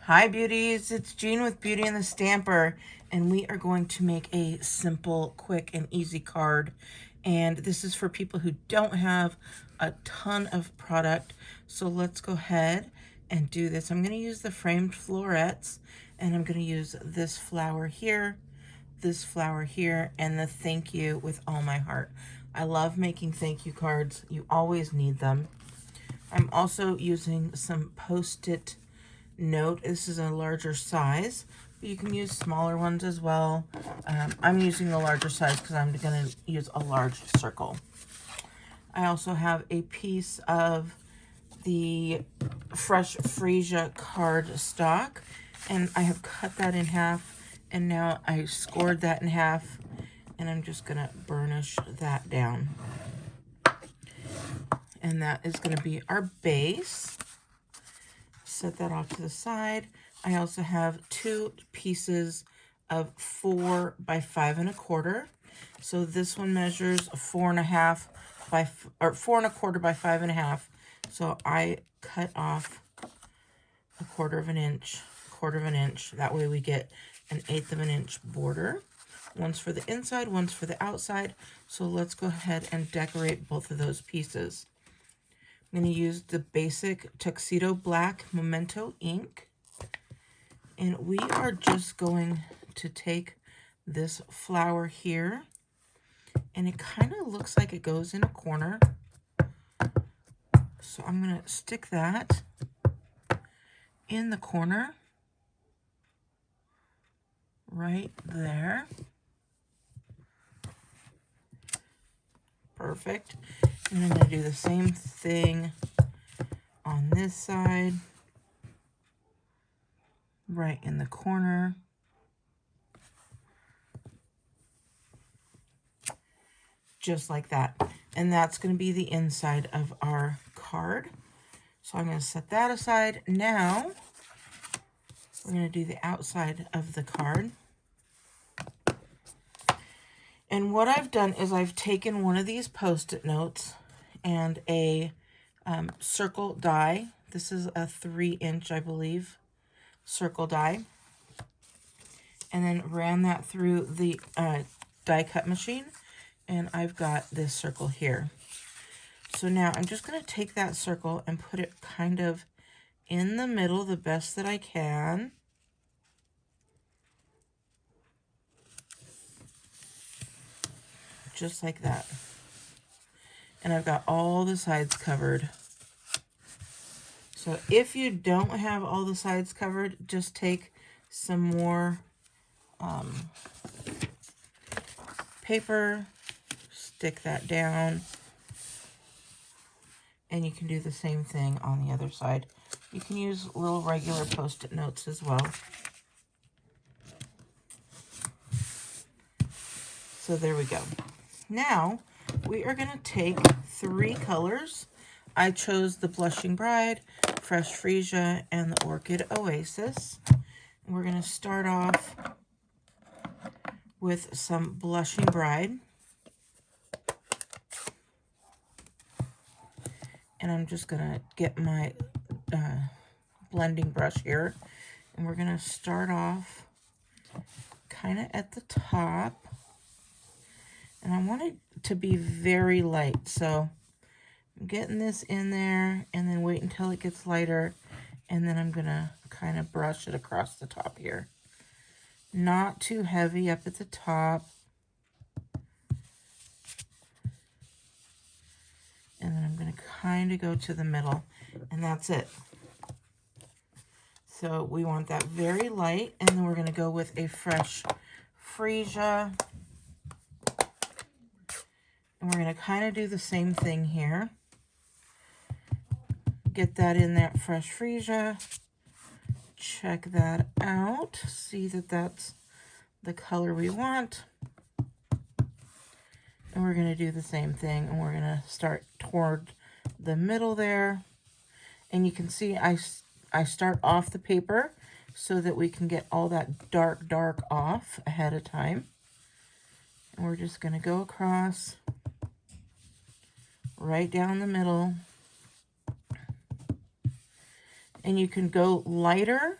Hi beauties, it's Jean with Beauty and the Stamper, and we are going to make a simple, quick, and easy card. And this is for people who don't have a ton of product. So let's go ahead and do this. I'm going to use the framed florets, and I'm going to use this flower here, and the thank you with all my heart. I love making thank you cards. You always need them. I'm also using some Post-it note. This is a larger size, but you can use smaller ones as well. I'm using the larger size because I'm going to use a large circle. I also have a piece of the Fresh Freesia card stock, and I have cut that in half, and now I scored that in half, and I'm just going to burnish that down. And that is going to be our base. Set that off to the side. I also have two pieces of 4 by 5 1/4. So this one measures 4.5 by 4 1/4 by 5 1/2. So I cut off 1/4 inch, 1/4 inch. That way we get an 1/8 inch border. One's for the inside, one's for the outside. So let's go ahead and decorate both of those pieces. I'm going to use the basic Tuxedo Black Memento ink. And we are just going to take this flower here. And it kind of looks like it goes in a corner. So I'm going to stick that in the corner. Right there. Perfect. And I'm going to do the same thing on this side. Right in the corner. Just like that. And that's going to be the inside of our card. So I'm going to set that aside. Now, we're going to do the outside of the card. And what I've done is I've taken one of these Post-it notes and a circle die. This is a 3-inch, I believe, circle die. And then ran that through the die cut machine. And I've got this circle here. So now I'm just going to take that circle and put it kind of in the middle the best that I can. Just like that. And I've got all the sides covered. So if you don't have all the sides covered, just take some more paper, stick that down, and you can do the same thing on the other side. You can use little regular Post-it notes as well. So there we go. Now we are going to take 3 colors. I chose the Blushing Bride, Fresh Freesia, and the Orchid Oasis. And we're going to start off with some Blushing Bride. And I'm just going to get my blending brush here. And we're going to start off kind of at the top. And I want it to be very light. So I'm getting this in there and then wait until it gets lighter. And then I'm going to kind of brush it across the top here. Not too heavy up at the top. And then I'm going to kind of go to the middle. And that's it. So we want that very light. And then we're going to go with a Fresh Freesia. And we're going to kind of do the same thing here. Get that in that Fresh Freesia. Check that out. See that that's the color we want. And we're going to do the same thing. And we're going to start toward the middle there. And you can see I start off the paper so that we can get all that dark off ahead of time. And we're just going to go across right down the middle. And you can go lighter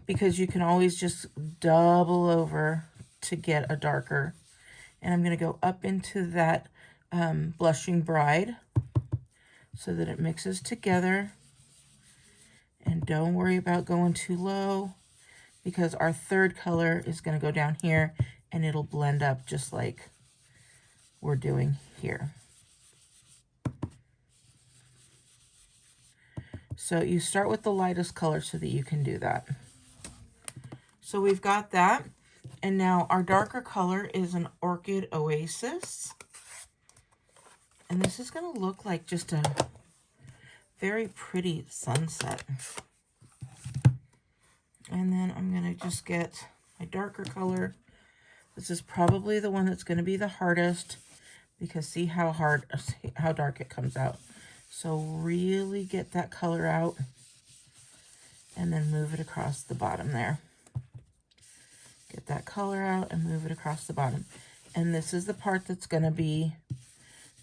because you can always just double over to get a darker. And I'm going to go up into that Blushing Bride so that it mixes together. And don't worry about going too low, because our third color is going to go down here and it'll blend up just like we're doing here. So you start with the lightest color so that you can do that. So we've got that. And now our darker color is an Orchid Oasis. And this is going to look like just a very pretty sunset. And then I'm going to just get my darker color. This is probably the one that's going to be the hardest, because see how dark it comes out. So really get that color out and then move it across the bottom there. Get that color out and move it across the bottom. And this is the part that's going to be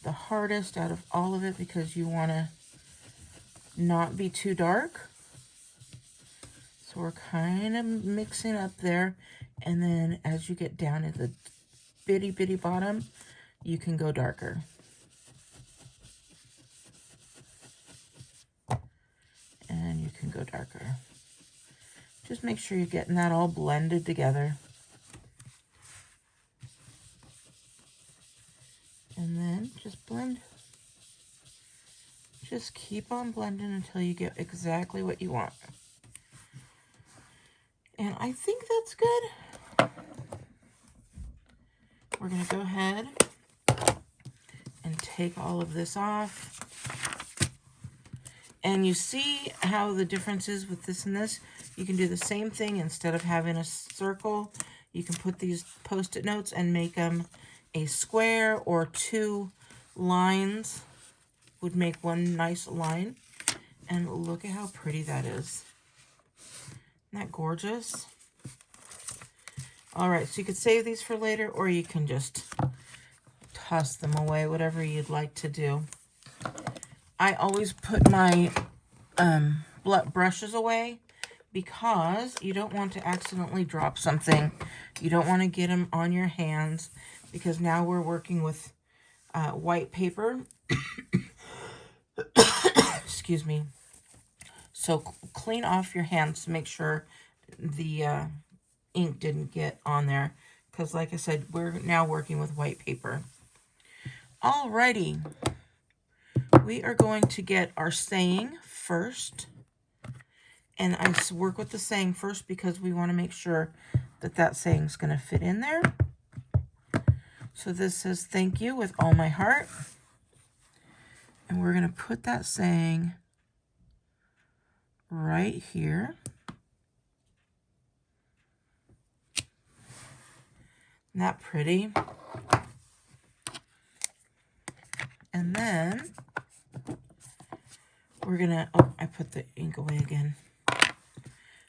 the hardest out of all of it, because you want to not be too dark. So we're kind of mixing up there. And then as you get down at the bitty bottom, you can go darker. And you can go darker. Just make sure you're getting that all blended together. And then just blend. Just keep on blending until you get exactly what you want. And I think that's good. We're going to go ahead and take all of this off. And you see how the difference is with this and this? You can do the same thing. Instead of having a circle, you can put these Post-it notes and make them a square, or 2 lines would make one nice line. And look at how pretty that is. Isn't that gorgeous? All right, so you could save these for later, or you can just toss them away, whatever you'd like to do. I always put my brushes away, because you don't want to accidentally drop something. You don't want to get them on your hands, because now we're working with white paper. Excuse me. So clean off your hands to make sure the ink didn't get on there, because like I said, we're now working with white paper. Alrighty. We are going to get our saying first. And I work with the saying first because we want to make sure that that saying is going to fit in there. So this says, "Thank you with all my heart." And we're going to put that saying right here. Isn't that pretty? And then we're going to, oh, I put the ink away again.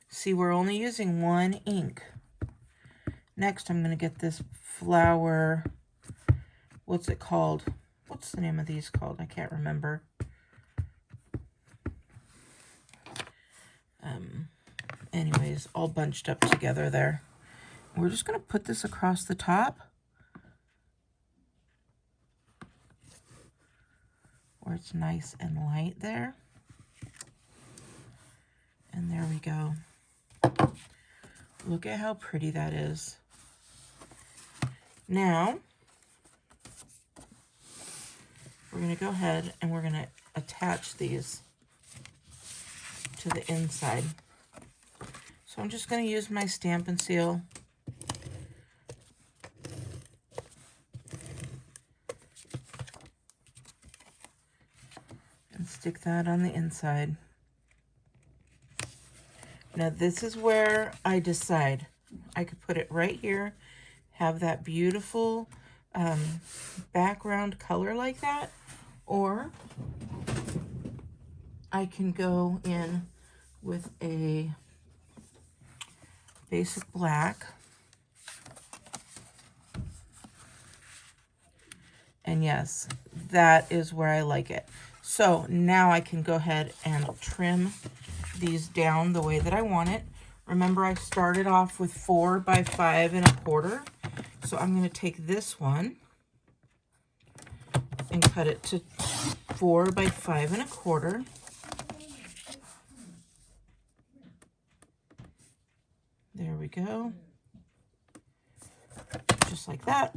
See, we're only using 1 ink. Next, I'm going to get this flower. What's it called? What's the name of these called? I can't remember. Anyways, all bunched up together there. We're just going to put this across the top, where it's nice and light there. And there we go. Look at how pretty that is. Now, we're going to go ahead and we're going to attach these to the inside. So I'm just going to use my Stampin' Seal. And stick that on the inside. Now this is where I decide. I could put it right here, have that beautiful background color like that, or I can go in with a basic black. And yes, that is where I like it. So now I can go ahead and trim these down the way that I want it. Remember, I started off with 4 by 5 1/4. So I'm going to take this one and cut it to 4 by 5 1/4. There we go. Just like that.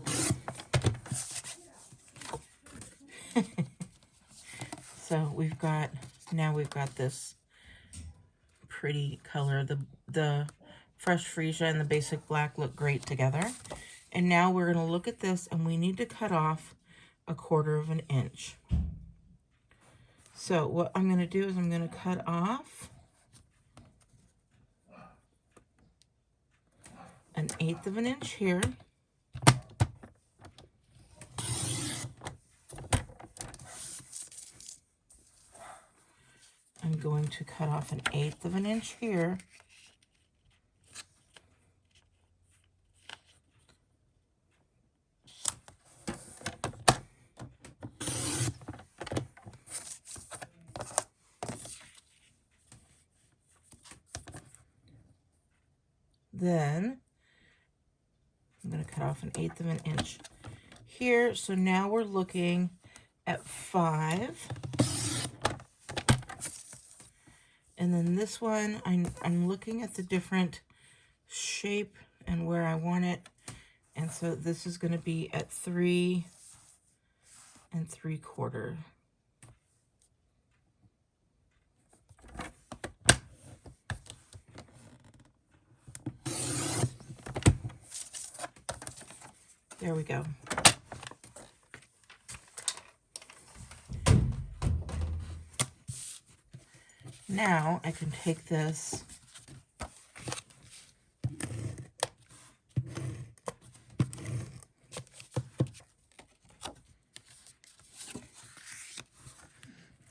So now we've got this pretty color. The fresh freesia and the basic black look great together. And now we're going to look at this, and we need to cut off 1/4 inch. So what I'm going to do is I'm going to cut off 1/8 inch here. I'm going to cut off 1/8 inch here. Then I'm going to cut off 1/8 inch here. So now we're looking at 5. And then this one, I'm looking at the different shape and where I want it. And so this is going to be at 3 3/4. There we go. Now I can take this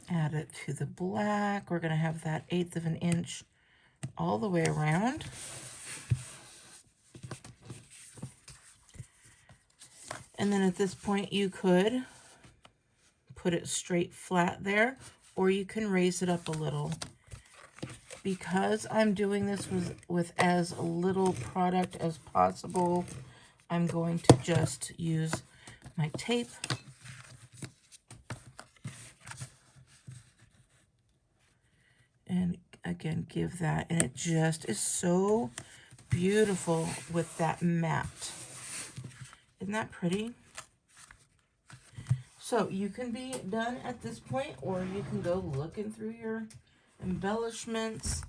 add it to the black. We're going to have that 1/8 inch all the way around. And then at this point you could put it straight flat there, or you can raise it up a little. Because I'm doing this with as little product as possible, I'm going to just use my tape and again give that, and it just is so beautiful with that matte. Isn't that pretty? So you can be done at this point, or you can go looking through your embellishments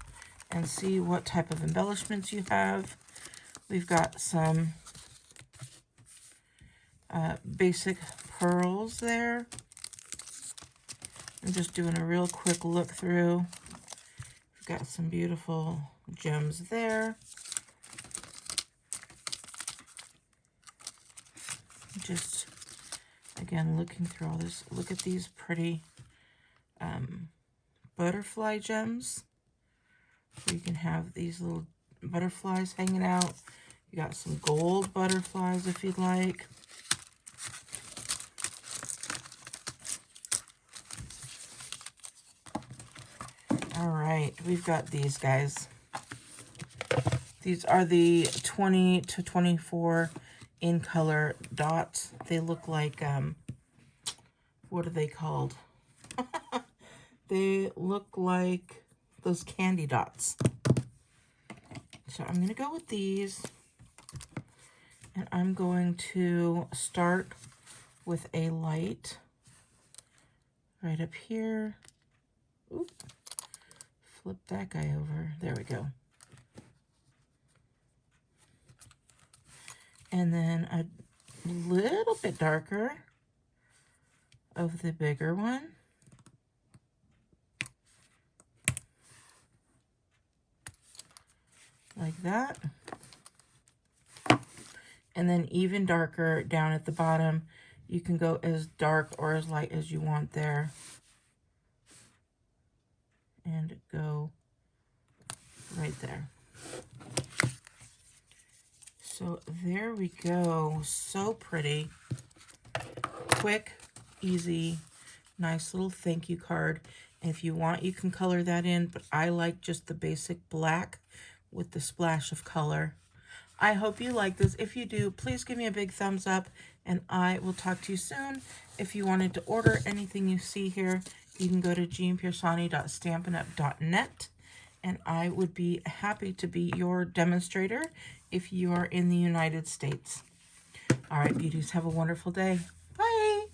and see what type of embellishments you have. We've got some basic pearls there. I'm just doing a real quick look through. We've got some beautiful gems there. Just again looking through all this. Look at these pretty butterfly gems. So you can have these little butterflies hanging out. You got some gold butterflies if you'd like. All right, we've got these guys. These are the 20 to 24 in color dots. They look like, what are they called? They look like those candy dots. So I'm going to go with these. And I'm going to start with a light right up here. Oop. Flip that guy over. There we go. And then a little bit darker of the bigger one. Like that. And then even darker down at the bottom. You can go as dark or as light as you want there. And go right there. So there we go. So pretty. Quick, easy, nice little thank you card. And if you want, you can color that in, but I like just the basic black with the splash of color. I hope you like this. If you do, please give me a big thumbs up, and I will talk to you soon. If you wanted to order anything you see here, you can go to jeanpiersanti.stampinup.net, and I would be happy to be your demonstrator if you are in the United States. All right, beauties, have a wonderful day. Bye.